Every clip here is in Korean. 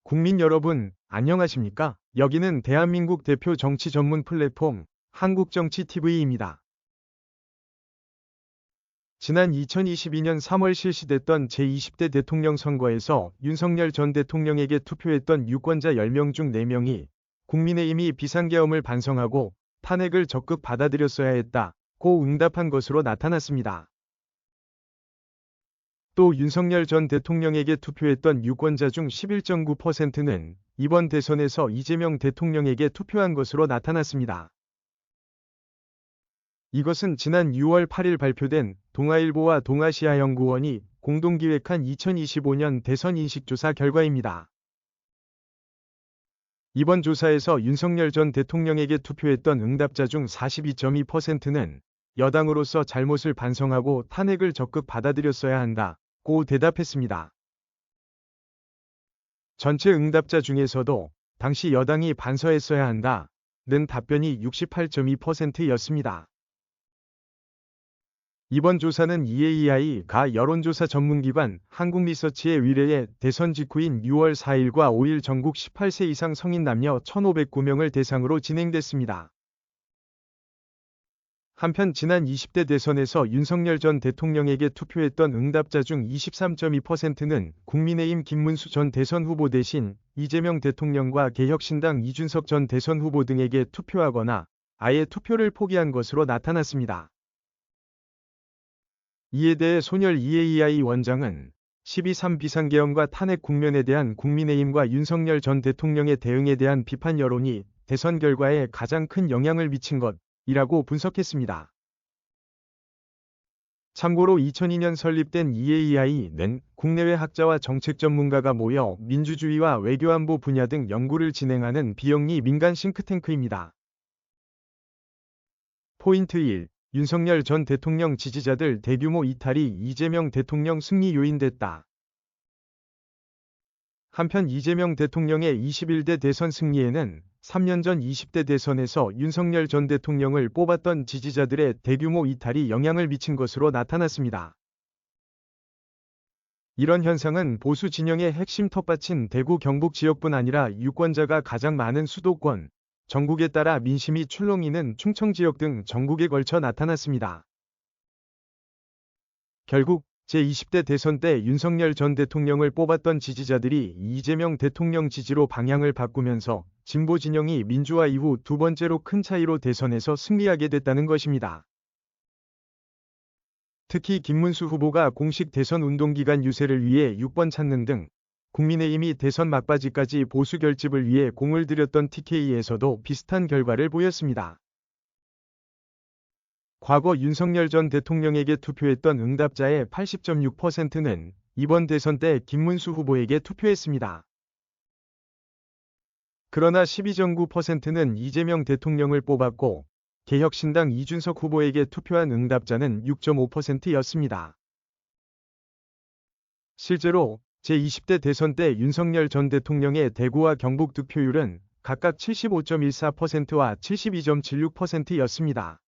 국민 여러분, 안녕하십니까? 여기는 대한민국 대표 정치 전문 플랫폼 한국정치TV입니다. 지난 2022년 3월 실시됐던 제20대 대통령 선거에서 윤석열 전 대통령에게 투표했던 유권자 10명 중 4명이 국민의힘이 비상계엄을 반성하고 탄핵을 적극 받아들였어야 했다고 응답한 것으로 나타났습니다. 또 윤석열 전 대통령에게 투표했던 유권자 중 11.9%는 이번 대선에서 이재명 대통령에게 투표한 것으로 나타났습니다. 이것은 지난 6월 8일 발표된 동아일보와 동아시아연구원이 공동 기획한 2025년 대선 인식조사 결과입니다. 이번 조사에서 윤석열 전 대통령에게 투표했던 응답자 중 42.2%는 여당으로서 잘못을 반성하고 탄핵을 적극 받아들였어야 한다고 대답했습니다. 전체 응답자 중에서도 당시 여당이 반서했어야 한다는 답변이 68.2%였습니다. 이번 조사는 EAI가 여론조사 전문기관 한국리서치에 의뢰해 대선 직후인 6월 4일과 5일 전국 18세 이상 성인 남녀 1,509명을 대상으로 진행됐습니다. 한편 지난 20대 대선에서 윤석열 전 대통령에게 투표했던 응답자 중 23.2%는 국민의힘 김문수 전 대선 후보 대신 이재명 대통령과 개혁신당 이준석 전 대선 후보 등에게 투표하거나 아예 투표를 포기한 것으로 나타났습니다. 이에 대해 손열 EAI 원장은 12.3 비상계엄과 탄핵 국면에 대한 국민의힘과 윤석열 전 대통령의 대응에 대한 비판 여론이 대선 결과에 가장 큰 영향을 미친 것이라고 분석했습니다. 참고로 2002년 설립된 EAI는 국내외 학자와 정책 전문가가 모여 민주주의와 외교안보 분야 등 연구를 진행하는 비영리 민간 싱크탱크입니다. 포인트 1. 윤석열 전 대통령 지지자들 대규모 이탈이 이재명 대통령 승리 요인됐다. 한편 이재명 대통령의 21대 대선 승리에는 3년 전 20대 대선에서 윤석열 전 대통령을 뽑았던 지지자들의 대규모 이탈이 영향을 미친 것으로 나타났습니다. 이런 현상은 보수 진영의 핵심 텃밭인 대구 경북 지역뿐 아니라 유권자가 가장 많은 수도권, 전국에 따라 민심이 출렁이는 충청 지역 등 전국에 걸쳐 나타났습니다. 결국 제20대 대선 때 윤석열 전 대통령을 뽑았던 지지자들이 이재명 대통령 지지로 방향을 바꾸면서 진보 진영이 민주화 이후 두 번째로 큰 차이로 대선에서 승리하게 됐다는 것입니다. 특히 김문수 후보가 공식 대선 운동기간 유세를 위해 6번 찾는 등 국민의힘이 대선 막바지까지 보수 결집을 위해 공을 들였던 TK에서도 비슷한 결과를 보였습니다. 과거 윤석열 전 대통령에게 투표했던 응답자의 80.6%는 이번 대선 때 김문수 후보에게 투표했습니다. 그러나 12.9%는 이재명 대통령을 뽑았고 개혁신당 이준석 후보에게 투표한 응답자는 6.5%였습니다. 실제로 제20대 대선 때 윤석열 전 대통령의 대구와 경북 득표율은 각각 75.14%와 72.76%였습니다.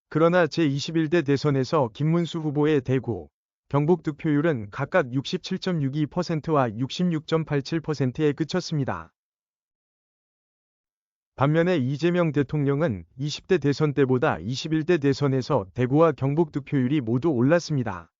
그러나 제21대 대선에서 김문수 후보의 대구, 경북 득표율은 각각 67.62%와 66.87%에 그쳤습니다. 반면에 이재명 대통령은 20대 대선 때보다 21대 대선에서 대구와 경북 득표율이 모두 올랐습니다.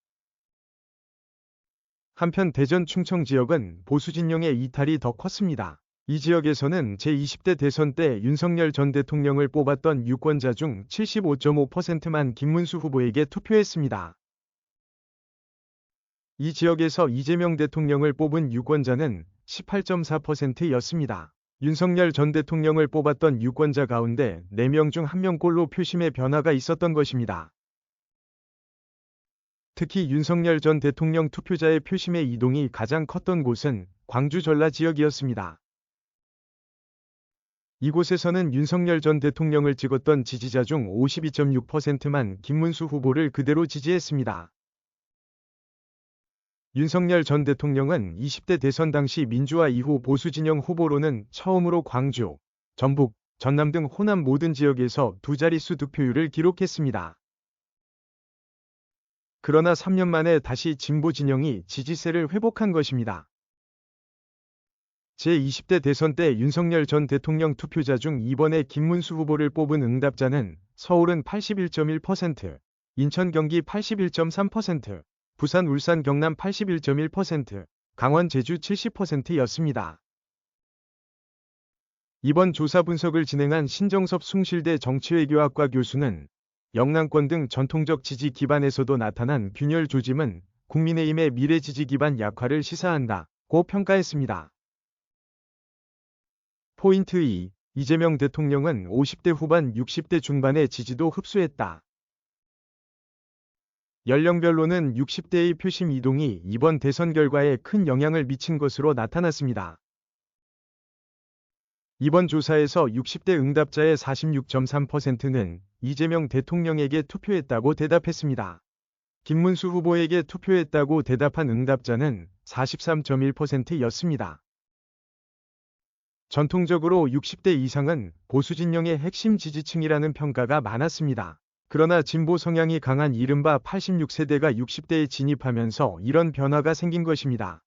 한편 대전 충청 지역은 보수 진영의 이탈이 더 컸습니다. 이 지역에서는 제20대 대선 때 윤석열 전 대통령을 뽑았던 유권자 중 75.5%만 김문수 후보에게 투표했습니다. 이 지역에서 이재명 대통령을 뽑은 유권자는 18.4%였습니다. 윤석열 전 대통령을 뽑았던 유권자 가운데 4명 중 1명꼴로 표심의 변화가 있었던 것입니다. 특히 윤석열 전 대통령 투표자의 표심의 이동이 가장 컸던 곳은 광주 전라 지역이었습니다. 이곳에서는 윤석열 전 대통령을 찍었던 지지자 중 52.6%만 김문수 후보를 그대로 지지했습니다. 윤석열 전 대통령은 20대 대선 당시 민주화 이후 보수 진영 후보로는 처음으로 광주, 전북, 전남 등 호남 모든 지역에서 두 자릿수 득표율을 기록했습니다. 그러나 3년 만에 다시 진보 진영이 지지세를 회복한 것입니다. 제20대 대선 때 윤석열 전 대통령 투표자 중 이번에 김문수 후보를 뽑은 응답자는 서울은 81.1%, 인천 경기 81.3%, 부산 울산 경남 81.1%, 강원 제주 70%였습니다. 이번 조사 분석을 진행한 신정섭 숭실대 정치외교학과 교수는 영남권 등 전통적 지지 기반에서도 나타난 균열 조짐은 국민의힘의 미래 지지 기반 약화를 시사한다고 평가했습니다. 포인트 2. 이재명 대통령은 50대 후반 60대 중반의 지지도 흡수했다. 연령별로는 60대의 표심 이동이 이번 대선 결과에 큰 영향을 미친 것으로 나타났습니다. 이번 조사에서 60대 응답자의 46.3%는 이재명 대통령에게 투표했다고 대답했습니다. 김문수 후보에게 투표했다고 대답한 응답자는 43.1%였습니다. 전통적으로 60대 이상은 보수 진영의 핵심 지지층이라는 평가가 많았습니다. 그러나 진보 성향이 강한 이른바 86세대가 60대에 진입하면서 이런 변화가 생긴 것입니다.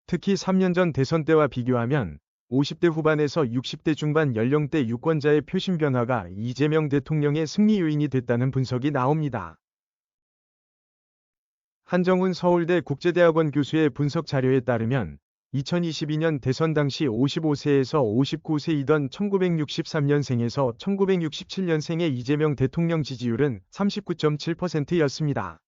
특히 3년 전 대선 때와 비교하면 50대 후반에서 60대 중반 연령대 유권자의 표심 변화가 이재명 대통령의 승리 요인이 됐다는 분석이 나옵니다. 한정훈 서울대 국제대학원 교수의 분석 자료에 따르면 2022년 대선 당시 55세에서 59세이던 1963년생에서 1967년생의 이재명 대통령 지지율은 39.7%였습니다.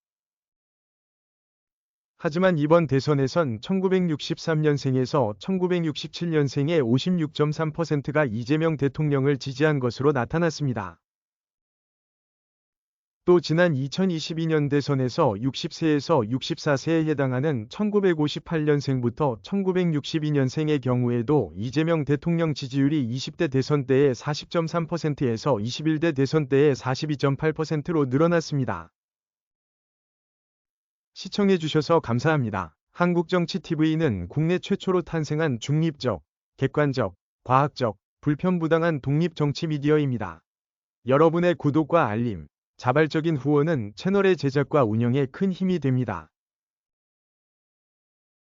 하지만 이번 대선에선 1963년생에서 1967년생의 56.3%가 이재명 대통령을 지지한 것으로 나타났습니다. 또 지난 2022년 대선에서 60세에서 64세에 해당하는 1958년생부터 1962년생의 경우에도 이재명 대통령 지지율이 20대 대선 때의 40.3%에서 21대 대선 때의 42.8%로 늘어났습니다. 시청해주셔서 감사합니다. 한국정치TV는 국내 최초로 탄생한 중립적, 객관적, 과학적, 불편부당한 독립정치 미디어입니다. 여러분의 구독과 알림, 자발적인 후원은 채널의 제작과 운영에 큰 힘이 됩니다.